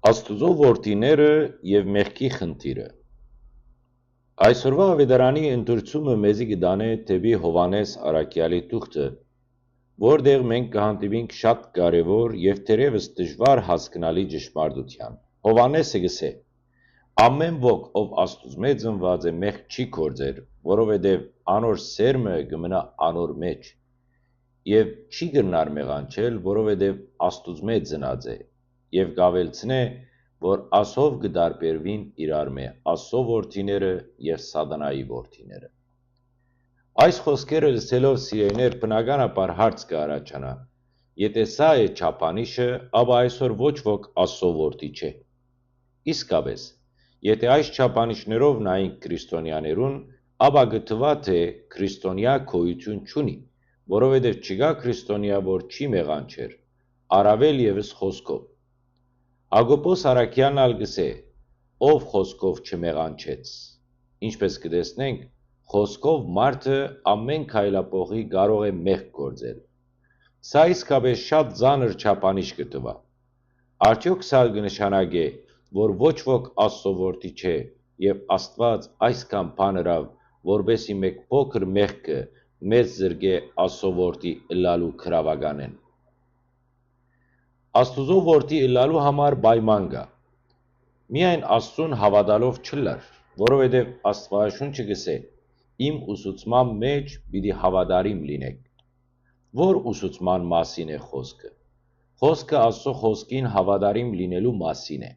Աստուծո որդիները և մեղքի խնդիրը Այսօրվա ավետարանի ընթերցումը մեզի կդանե դեպի Հովհաննես առաքյալի թուղթը, որտեղ մենք կհանդիպենք շատ կարևոր և թերևս դժվար հասկանալի ճշմարտության։ Հովհաննեսը գսե. ամեն ոք, ով Աստուծմե ծնված է, մեղք չի գործեր, որովհետև անոր սերմը կմնա անոր մեջ, և չի կրնար մեղանչել, որովհետև Աստուծմե ծնած է, և կավելցնե, որ ասով կդարբերվին իրարմե Աստծո որդիները և սատանայի որդիները։ Այս խոսքերը լսելով սիրելիներ բնականաբար հարց կառաջանա. եթե սա է չափանիշը, ապա այսօր ոչ ոք Աստծո որդի չէ։ Իսկապես, եթե այս չափանիշներով նայենք քրիստոնյաներուն, ապա կթվա, թե քրիստոնյա գոյություն չունի, որովհետև չկա քրիստոնյա, որ չի մեղանչեր, առավել ևս խոսքով։ Հակոբոս առաքյալն ալ գսե. ով խոսքով չմեղանչեց։ Ինչպես կտեսնենք, խոսքով մարդը ամեն քայլափոխի կարող է մեղք գործել։ Սա իսկապես շատ ծանր չափանիշ կտվա։ Արդյոք սա կնշանակե, որ ոչ ոք Աստծո որդի չէ և Աստված այսքան բան ըրավ, որպեսզի մեկ փոքր մեղքը մեզ զրկե Աստծո որդի ըլլալու գրավականեն։ Աստուծո որդի ըլլալու համար պայման կա։ Միայն Աստծուն հավատալով չըլլար, որովհետև Աստվածաշունչը գսե. իմ ուսուցման մեջ պիտի հավատարիմ լինեք։ Որ ուսուցման մասին է խոսքը։ Խոսքը Աստծո խոսքին հավատարիմ լինելու մասին է։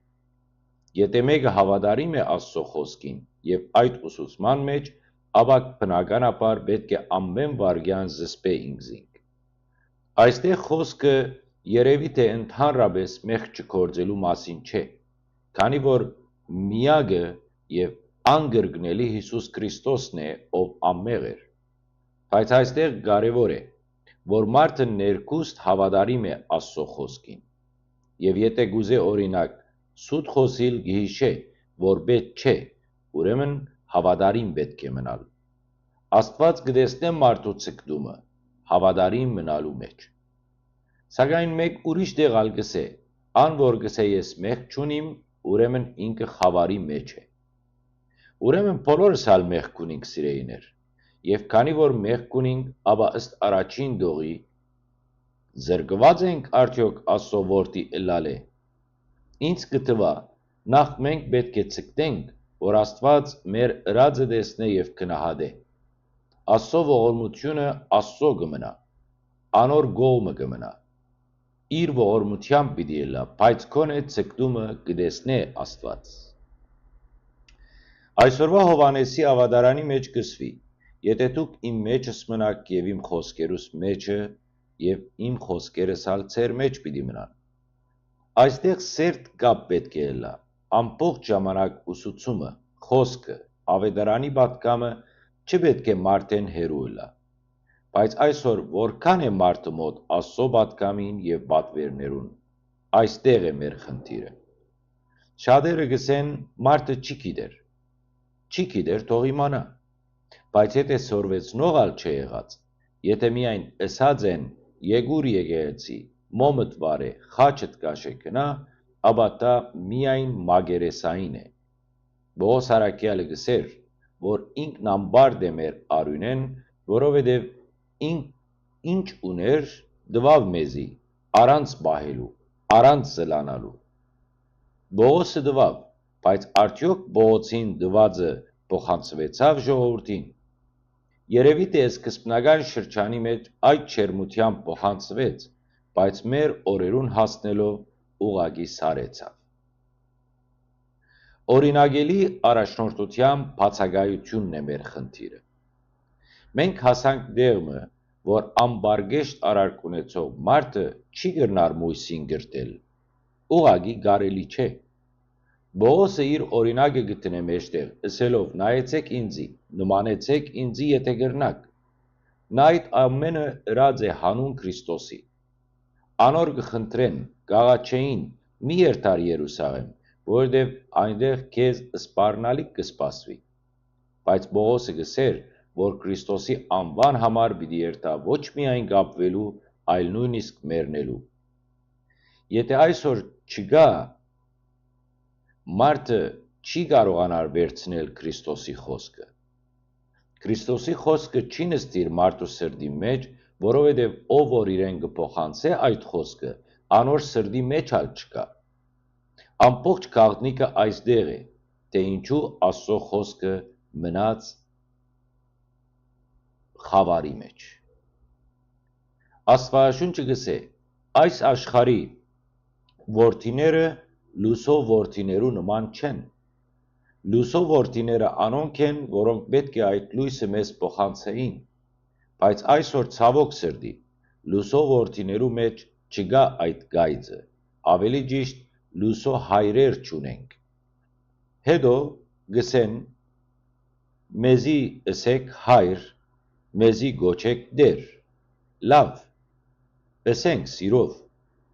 Եթե մեկը հավատարիմ է Աստծո խոսքին և այդ ուսուցման մեջ, ապա բնականաբար պետք է ամեն վայրկյան զսպե ինքզինք։ Այստեղ խոսքը երևի թե ընդհանրապես մեղք չգործելու մասին չէ, քանի որ միակը և անկրկնելի Հիսուս Քրիստոսն է, ով անմեղ էր։ Բայց այստեղ կարևոր է, որ մարդը ներքուստ հավատարիմ է Աստծո խոսքին, և եթե գուզե օրինակ սուտ խոսիլ կհիշե, որ պետք չէ, ուրեմն հավատարիմ պետք է մնալ։ Աստված կտեսնե մարդու ցկտումը հավատարիմ մնալու մեջ։ Սակայն մեկ ուրիշ տեղ ալ գսե. ան որ գսե ես մեղք չունիմ, ուրեմն ինքը խավարի մեջ է։ Ուրեմն բոլորս ալ մեղք ունենք, սիրելիներ, և քանի որ մեղք ունենք, ապա ըստ առաջին տողի զրկված ենք արդյոք Աստծո որդի ըլլալե։ Ինձ կթվա, նախ մենք պետք է ցկտենք, որ Աստված մեր ըրածը տեսնե և գնահատե։ Աստծո ողորմությունը Աստծո կմնա, անոր կողմը կմնա, իր ողորմությամբ պիտի ըլլա, բայց գոնե ցկտումը կտեսնե Աստված։ Այսօրվա Հովհաննեսի ավետարանի մեջ կսվի. եթե դուք իմ մեջս մնաք և իմ խոսքերուս մեջը, և իմ խոսքերս ալ ձեր մեջ պիտի մնան։ Այստեղ սերտ կապ պետք է ըլլա, ամբողջ ժամանակ ուսուցումը, խոսքը, ավետարանի պատգամը չպետք է մարդեն հեռու ըլլա։ Բայց այսօր որքան է մարդը մոտ Աստծո պատգամին և պատվերներուն, այստեղ է մեր խնդիրը։ Շատերը կսեն մարդը չի գիտեր, թող իմանա։ Բայց եթե սորվեցնող ալ չէ եղած, եթե միայն ըսած են եկուր եկեղեցի, մոմդ վարե, խաչդ կաշե գնա, ապա դա միայն մակերեսային է։ Պողոս առաքյալը գսեր, որ ինքն ամբարդ է մեր արյունեն, որովհետև ինչ ուներ տվավ մեզի, առանց պահելու, առանց զլանալու։ Պողոսը տվավ, բայց արդյոք Պողոսին տվածը փոխանցվեցավ ժողովրդին։ Երևի թե սկզբնական շրջանի մեջ այդ չերմությամբ փոխանցվեց, բայց մեր օրերուն հասնելով ուղղակի սարեցավ։ Օրինակելի առաջնորդությամբ բացակայությունն է մեր խնդիրը։ Մենք հասանք դեղմը, որ ամբարգեշտ արարք ունեցող մարդը չի կրնար մույսին գրտել, ուղղակի կարելի չէ։ Պողոսը իր օրինակը գտնե մեջտեղ, ըսելով նայեցեք ինձի, նմանեցեք ինձի, եթե կրնաք։ Նա այդ ամենը ըրած է հանուն Քրիստոսի։ Անոր կխնդրեն, կաղաչեին, մի երթար Երուսաղեմ, որովհետև այնտեղ քեզ սպառնալիք կսպասվի։ Բայց Պողոսը գսեր, որ Քրիստոսի անվան համար պիտի երթա ոչ միայն կապվելու, այլ նույնիսկ մեռնելու։ Եթե այսօր չկա մարդը չի կարողանար վերցնել Քրիստոսի խոսքը։ Քրիստոսի խոսքը չի նստիր մարդու սրտի մեջ, որովհետև ով որ իրեն կփոխանցե այդ խոսքը, անոր սրտի մեջ ալ չկա։ Ամբողջ գաղտնիքը այստեղ է, թե ինչու Աստծո խոսքը մնաց խավարի մեջ։ Աստվածաշունչը գսե, այս աշխարհի որդիները լուսով որդիներու նման չեն։ Լուսով որդիները անոնք են, որոնք պետք է այդ լույսը մեզ փոխանցեին, բայց այսօր ցավոք սրտի լուսով որդիներու մեջ չկա այդ գայծը, ավելի ճիշտ լուսո հայրեր չունենք։ Հետո գսեն մեզի ըսեք հայր, մեզի գոչեք դեր, լավ, ըսենք սիրով,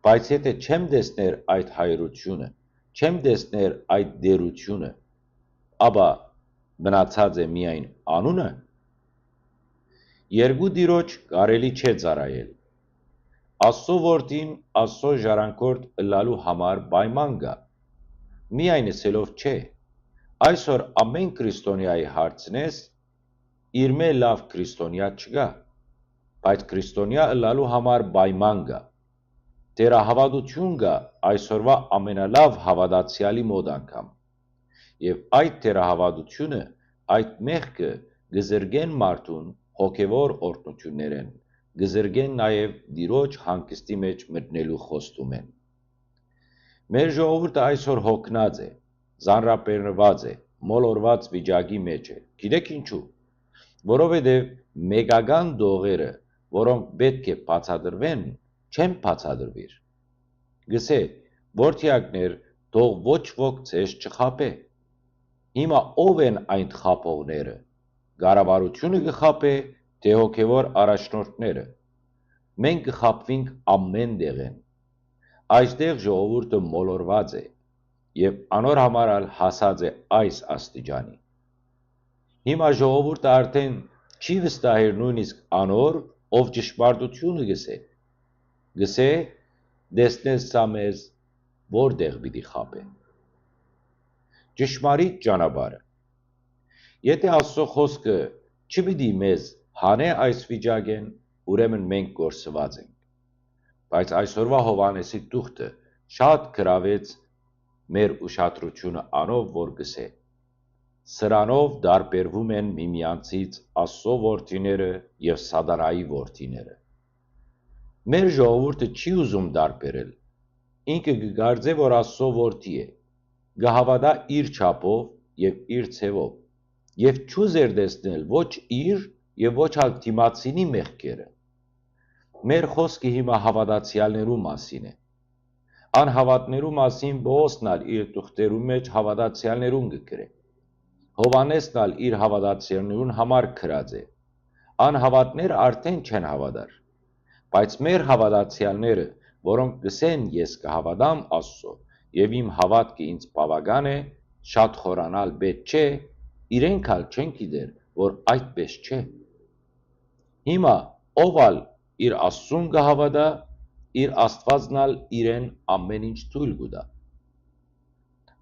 բայց եթե չեմ տեսներ այդ հայրությունը, չեմ տեսներ այդ դերությունը, ապա մնացած է միայն անունը։ Երկու դիրոջ կարելի չէ ծառայել։ Աստծո որդին Աստծո ժառանգորդ ըլլալու համար պայման կա։ Միայն ասելով չէ։ Այսօր ամեն քրիստոնյայի հարցնես, իր մե լավ քրիստոնյա չկա, բայց քրիստոնյա ըլլալու համար պայման կա։ Թերահավատություն կա այսօրվա ամենալավ հավատացյալի մոտ անգամ։ Եվ այդ թերահավատությունը, այդ մեղքը գզրգեն մարդուն հոգևոր օրհնություններեն, գզրգեն նաև դիրոջ հանգստի մեջ մտնելու խոստում են։ Մեր ժողովուրդը այսօր հոգնած է, զանրապերված է, մոլորված վիճակի մեջ է։ Գիտեք ինչու։ Որովհետև մեգական դողերը, որոնք պետք է բացատրվեն, չեն բացատրվիր։ Գսե, որդյակներ, թող ոչ ոք ձեզ չխաբե։ Հիմա ով են այն խաբողները։ Կառավարությունը կխաբե, թե հոգևոր առաջնորդները։ Մենք կխաբվենք ամեն տեղեն։ Այստեղ ժողովուրդը մոլորված է եւ անոր համար ալ հասած է այս աստիճանի։ Հիմա ժողովուրդը արդեն չի վստահեր նույնիսկ անոր, ով ճշմարտությունը գսե։ Գսե, դեսնես սա մեզ որտեղ պիտի խաբե։ Ճշմարիտ ճանապարհը։ Եթե Աստծո խոսքը չպիտի մեզ հանե այս վիճակեն, ուրեմն մենք կորսված ենք։ Բայց այսօրվա Հովհաննեսի տուղթը շատ գրավեց մեր ուշադրությունը անով, որ գսե. սրանով դարբերվում են միմյանցից Աստծո որդիները եւ Սադանայի որդիները։ Մեր ժողովուրդը չի ուզում դարբերել։ Ինքը կգարձե, որ Աստծո որդի է, կհավատա իր չափով եւ իր ցևով, եւ չուզեր տեսնել ոչ իր եւ ոչ ալ դիմացինի մեղքերը։ Մեր խոսքը հիմա հավատացյալներու մասին է։ Անհավատներու մասին Պողոսն ալ իր տուղթերու մեջ հավատացյալներուն կգրե։ Հովհաննեսն ալ իր հավատացյալներուն համար գրած է։ Անհավատներ արդեն չեն հավատար, բայց մեր հավատացյալները, որոնք կսեն ես կհավատամ Աստծո եւ իմ հավատքը ինձ բավական է, շատ խորանալ պետք չէ, իրենք ալ չեն գիտեր, որ այդպես չէ։ Հիմա ով ալ իր Աստծուն կհավատա, իր Աստվածն ալ իրեն ամեն ինչ թույլ կտա։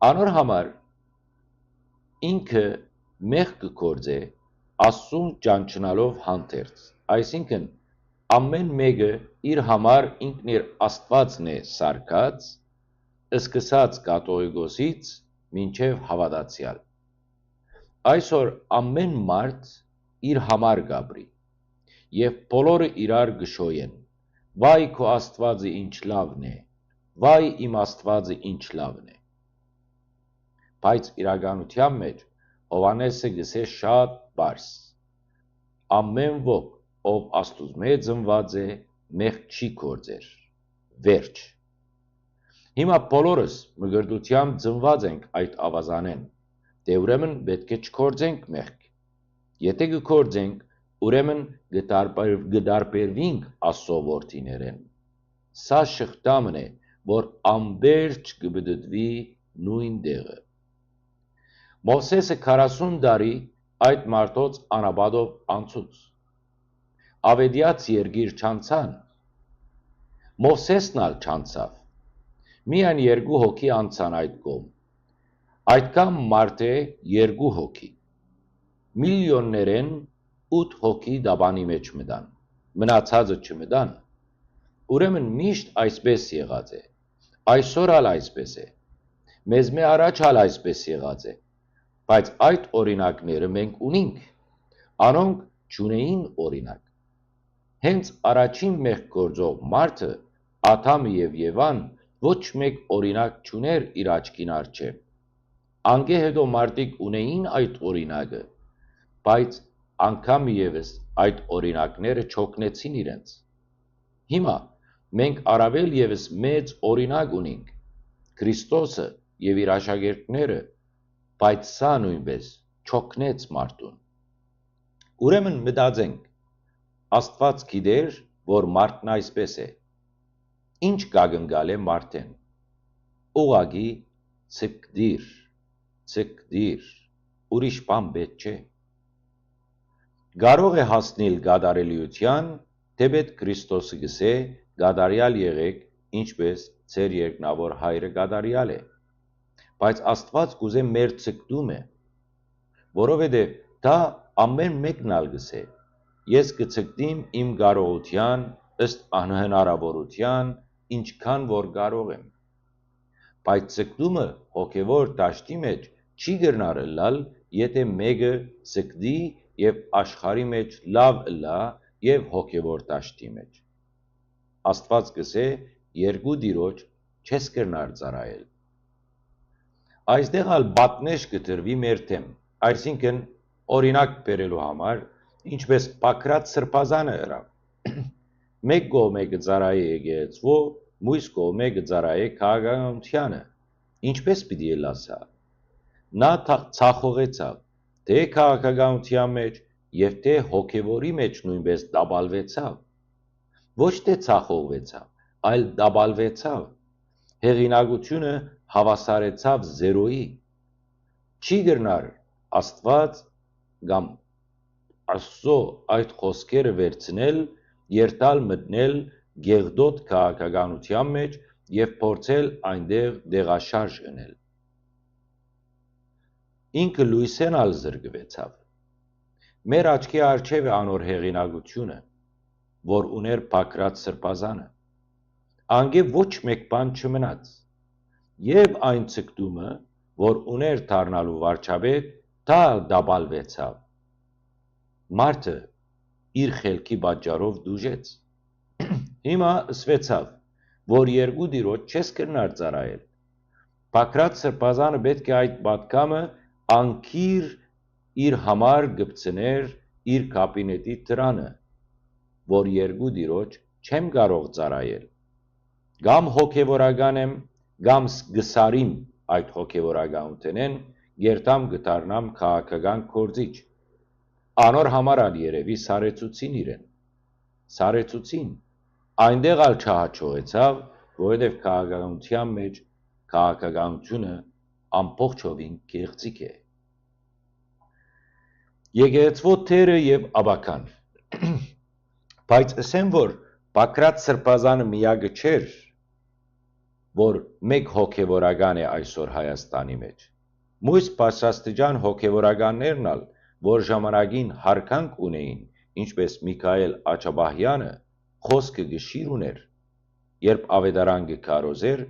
Անոր համար ինքը մեղք կգործե Աստծուն ճանչնալով հանդերձ, այսինքն ամեն մեկը իր համար ինքն իր Աստվածն է սարքած, սկսած կաթողիկոսից մինչև հավատացյալ։ Այսօր ամեն մարդ իր համար գաբրի եւ բոլորը իրար գշոյեն. վայ քո Աստվածը ինչ լավն է, վայ իմ Աստվածը ինչ լավն է։ Բայց իրականության մեջ Հովհաննեսը գսե շատ բարձ. ամեն ոք, ով Աստուծմե ծնված է, մեղք չի գործեր։ Վերջ։ Հիմա բոլորս մգրդությամբ ծնված ենք այդ ավազանեն, դե ուրեմն պետք է չգործենք մեղք։ Եթե կգործենք, ուրեմն կդարբերվենք Աստծո որդիներեն։ Սա շղթամն է, որ անվերջ կբդդվի նույն տեղը։ Մովսեսը 40 տարի այդ մարդոց անապատով անցուց։ Ավետյաց երկիր չանցան։ Մովսեսն ալ չանցավ։ Միայն երկու հոգի անցան այդ կողմ։ Այդքան մարդ է 2 հոգի, միլիոններեն 8 հոգի դաբանի մեջ մտան, մնացածը չմտան, ուրեմն միշտ այսպես եղած է, այսօր ալ այսպես է, մեզ մե առաջ ալ այսպես եղած է, բայց այդ օրինակները մենք ունենք, անոնք չունեին օրինակ, հենց առաջին մեղք գործող մարդը, Ադամը եւ Եվան, ոչ մեկ օրինակ չուներ իր աչքին առջև, անգե հետո մարդիկ ունեին այդ օրինակը, բայց անգամ ևս այդ օրինակները չօգնեցին իրենց, հիմա մենք առավել ևս մեծ օրինակ ունենք, Քրիստոսը եւ իր աշակերտները, բայց սա նույնպես չօգնեց մարդուն, ուրեմն մտածենք, Աստված գիտեր, որ մարդն այսպես է, ինչ գագնգալ է մարդեն, ուղագի ցկդիր, ուրիշ բան պետք չէ, կարող է հասնել գադարելիության, թե պետք Քրիստոսը գսե գադարյալ եղեք, ինչպես ձեր երկնավոր հայրը գադարյալ է, բայց Աստված կուզե մեր ցկդումը, որովհետև դա ամեն մեկն ալ գսե, ես կցկդիմ իմ կարողության, ըստ անհնարավորության, ինչքան որ կարող եմ, բայց ցկդումը հոգևոր դաշտի մեջ չի գրնար ըլլալ, եթե մեկը ցկդի եւ աշխարհի մեջ լավ ըլլա եւ հոգևոր դաշտի մեջ, Աստված գսե երկու դիրոջ չես գրնար ծառայել, այստեղ ալ բատնեշ կտրվի մեր թեմ, այսինքն օրինակ բերելու համար, ինչպես Պակրատ սրբազանը ըրավ, մեկ կողմը կծառայե եկեղեցու, մյուս կողմը կծառայե քաղաքականությանը, ինչպես պիտի ելասա, նա ցախողեցավ, թե քաղաքականության մեջ եւ թե հոգևորի մեջ նույնպես դաբալվեցավ, ոչ թե ցախողվեցավ, այլ դաբալվեցավ, հեղինակությունը հավասարեցավ զերոյի, չի գրնար Աստված կամ Աստծո այդ խոսքերը վերցնել, երթալ մտնել գեղդոտ քաղաքականության մեջ եւ փորձել այնտեղ դեղաշարժ ընել, ինքը լույսեն ալ զրկվեցավ, մեր աչքի առջև է անոր հեղինակությունը, որ ուներ Պակրատ սրբազանը, անգե ոչ մեկ բան չմնաց, եւ այն ցկդումը, որ ուներ դառնալու վարչապետ, դա դաբալվեցավ, մարդը իր խելքի պատճառով դուժեց, հիմա ըսվեցավ, որ երկու դիրոջ չես կրնար ծառայել, Պակրատ սրբազանը պետք է այդ պատգամը անկիր իր համար գբցներ իր կաբինետի դրանը, որ երկու դիրոջ չեմ կարող ծառայել, կամ հոգևորական եմ, կամ գսարիմ այդ հոգևորականութենեն, երթամ գտարնամ քաղաքական գործիչ, անոր համար ալ երևի սարեցուցին իրեն, սարեցուցին, այնտեղ ալ չհաջողեցավ, որովհետև քաղաքականության մեջ քաղաքականությունը ամբողջովին կեղծիք է, եկեղեցու թերը եւ աբական, բայց ասեմ, որ Պակրատ սրբազանը միակը չէր, որ մեկ հոգևորական է այսօր Հայաստանի մեջ, մյուս բարձրաստիճան հոգևորականներն ալ, որ ժամանակին հարկանք ունեին, ինչպես Միքայել Աչաբահյանը, խոսքը գշիր ուներ, երբ ավետարան կքարոզեր,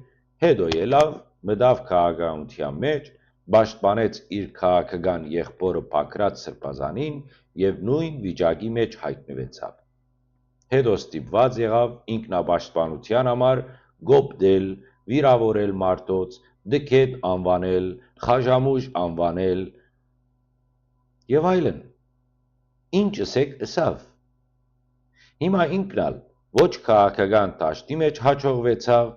հետո ելավ, մտավ քաղաքականության մեջ, պաշտպանեց իր քաղաքական եղբորը Պակրատ սրբազանին եւ նույն վիճակի մեջ հայտնվեցավ, հետո ստիպված եղավ ինքնապաշտպանության համար գոպտել, վիրավորել մարդոց, դքետ անվանել, խաժամուժ անվանել եւ այլն, ինչ ըսեք ըսավ, հիմա ինքնալ ոչ քաղաքական դաշտի մեջ հաջողվեցավ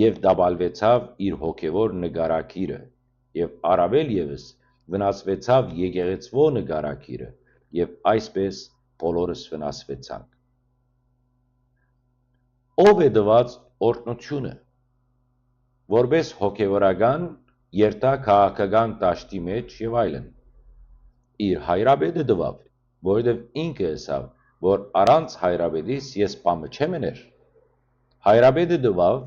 եւ դաբալվեցավ իր հոգևոր նկարակիրը եւ առավել եւս վնասվեցավ եկեղեցվո նկարակիրը եւ այսպես բոլորս վնասվեցանք, ով է տված օրհնությունը, որպես հոգևորական երթա քաղաքական դաշտի մեջ եւ այլն, իր հայրապետը տվավ, որովհետև ինքը ասավ, որ առանց հայրապետիս ես բամը չեմ եներ, հայրապետը տվավ,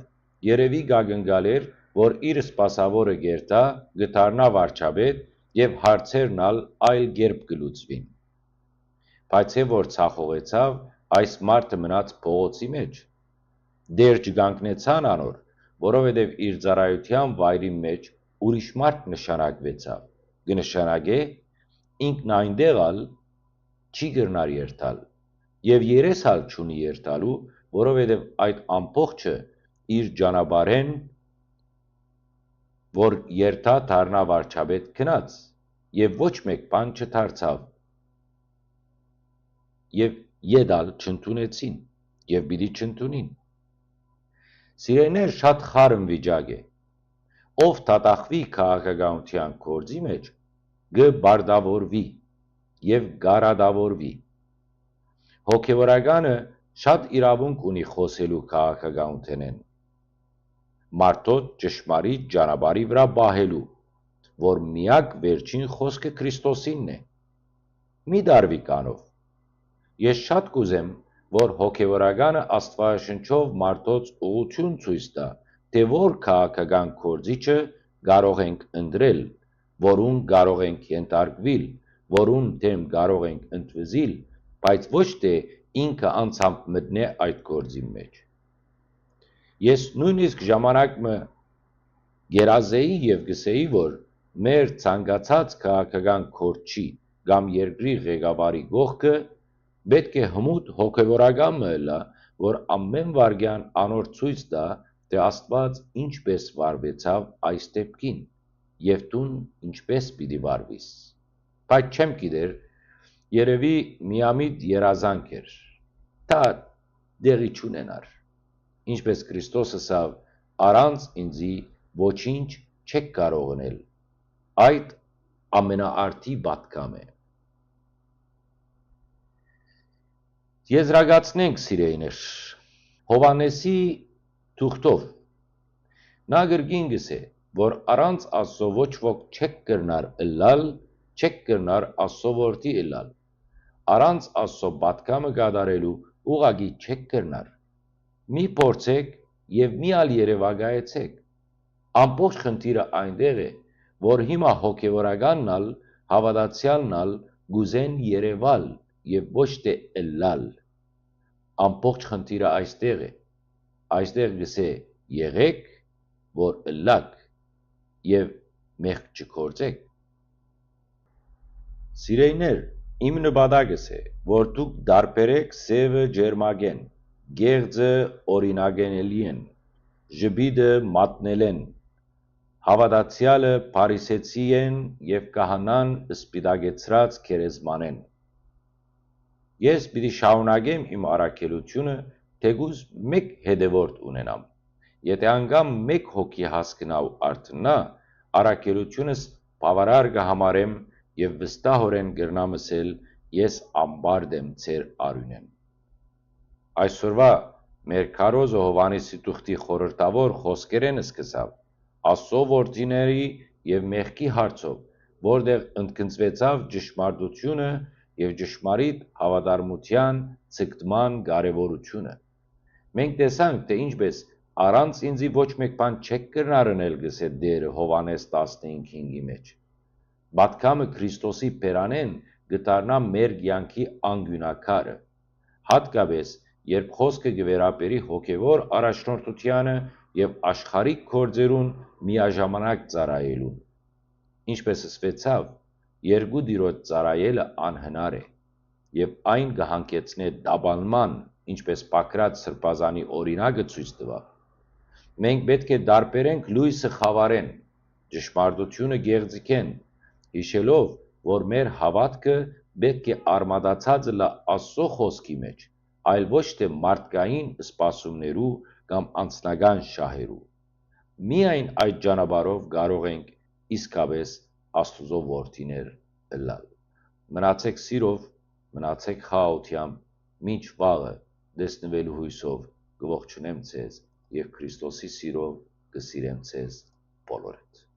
երևի գագնգալ էր, որ իր սպասավորը գերտա, գտարնա վարչապետ եւ հարցերն այլ գերբ գլուծվին։ Բայց որ ցախողեցավ, այս մարդը մնաց փողոցի մեջ։ Դեր չգանկնեցան անոր, որովհետև իր ծառայության վայրի մեջ ուրիշ մարդ նշանակվեցավ։ Կնշանակե ինքն այնտեղ չի գրնար երթալ եւ երես չունի երթալու, որովհետև այդ ամբողջը իր ճանապարհեն որ երթա դառնա վարչապետ գնաց եւ ոչ մեկ բան չդարձավ եւ յետալ չընդունեցին եւ պիտի չընդունին։ Սիրելիներ, շատ խարմ վիճակ է։ Ով դատախվի քաղաքականության գործի մեջ կբարդավորվի եւ գարադավորվի։ Հոգևորականը շատ իրավունք ունի խոսելու քաղաքականութենեն, մարդոց ճշմարիտ ճանապարհի վրա պահելու, որ միակ վերջին խոսքը Քրիստոսինն է։ Մի դարվի կանով։ Ես շատ կուզեմ, որ հոգևորականը Աստվածաշնչով մարդոց ուղղություն ցույց տա, թե որ քաղաքական գործիչը կարող ենք ընտրել, որուն կարող ենք ենթարկվել, որուն դեմ կարող ենք ընդվզիլ, բայց ոչ թե ինքը անցամբ մտնե այդ գործի մեջ։ Ես նույնիսկ ժամանակը գերազեի եւ գսեի, որ մեր ցանկացած քաղաքական գործի կամ երկրի ղեկավարի գողքը պետք է հմուտ հոգևորական մըլա, որ ամեն վարքյան անոր ցույց տա, թե Աստված ինչպես վարվեցավ այս դեպքին եւ դուն ինչպես պիտի վարվիս։ Բայց չեմ գիտեր, երևի միամիտ երազանք էր։ Դա դեղի չունենար։ Ինչպես Քրիստոս ասավ, առանց ինձի ոչինչ չեք կարող անել։ Այդ ամենաարդի պատկամ է։ Եզրակացնենք, սիրելիներ, Հովհաննեսի թուղթով նա գրգին գսե, որ առանց Աստծո ոչ ոք չեք կրնար ըլլալ, չեք կրնար Աստծո որդի ըլլալ։ Առանց Աստծո պատկամը կատարելու ուղղակի չեք կրնար։ Մի փորձեք եւ մի ալ երևակայեցեք։ Ամբողջ խնդիրը այնտեղ է, որ հիմա հոգևորականն հավատացյալն գուզեն երևալ եւ ոչ թե ըլլալ։ Ամբողջ խնդիրը այստեղ է։ Այստեղ գսե եղեք, որ ըլլակ եւ մեղք չկործեք։ Սիրելիներ, իմ նպատակս է, որ դուք դարբերեք սևը ջերմագեն, գեղձը օրինակենելիեն, ժպիտը մատնելեն, հավատացյալը փարիսեցիեն եւ կահանան սպիտակեցրած գերեզմանեն։ Ես պիտի շարունակեմ իմ առաքելությունը, թեկուզ մեկ հետևորդ ունենամ։ Եթե անգամ մեկ հոգի հասկնա ու արթնա, առաքելությունս բավարար կհամարեմ եւ վստահորեն կրնամ ասել, ես ամբարդ եմ ձեր արյունեն։ Այսօրվա մեր քարոզը Հովհաննեսի թուղթի խորհրդավոր խոսքերեն սկսավ Աստծո որդիների եւ մեղքի հարցով, որտեղ ընդգծվեցավ ճշմարտությունը եւ ճշմարիտ հավատարմության ցկտման կարեւորությունը։ Մենք տեսանք, թե ինչպես առանց ինձի ոչ մեկ բան չեք կրնար անել գսե Տերը Հովհաննես 15:5-ի մեջ։ Պատկամը Քրիստոսի բերանեն գտարնա մեր կյանքի անգյունակարը, հատկապես երբ խոսքը կվերապերի հոգևոր առաջնորդությանը եւ աշխարհիկ գործերուն միաժամանակ ծառայելուն։ Ինչպես ասվեցավ, երկու դիրոց ծառայելը անհնար է եւ այն կհանգեցնե տաբանման, ինչպես Պակրատ սրբազանի օրինակը ցույց տվավ։ Մենք պետք է դարբերենք լույսը խավարեն, ճշմարտությունը գեղձիկեն, հիշելով, որ մեր հավատքը պետք է արմատացած լա Աստծո խոսքի մեջ, այլ ոչ թե մարդկային սպասումներու կամ անձնական շահերու։ Միայն այդ ճանապարհով կարող ենք իսկապես Աստծո որդիներ ըլլալ։ Մնացեք սիրով, մնացեք խաղաղությամբ, մինչ վաղը տեսնվելու հույսով կողջունեմ ձեզ եւ Քրիստոսի սիրով կսիրեմ ձեզ բոլորդ։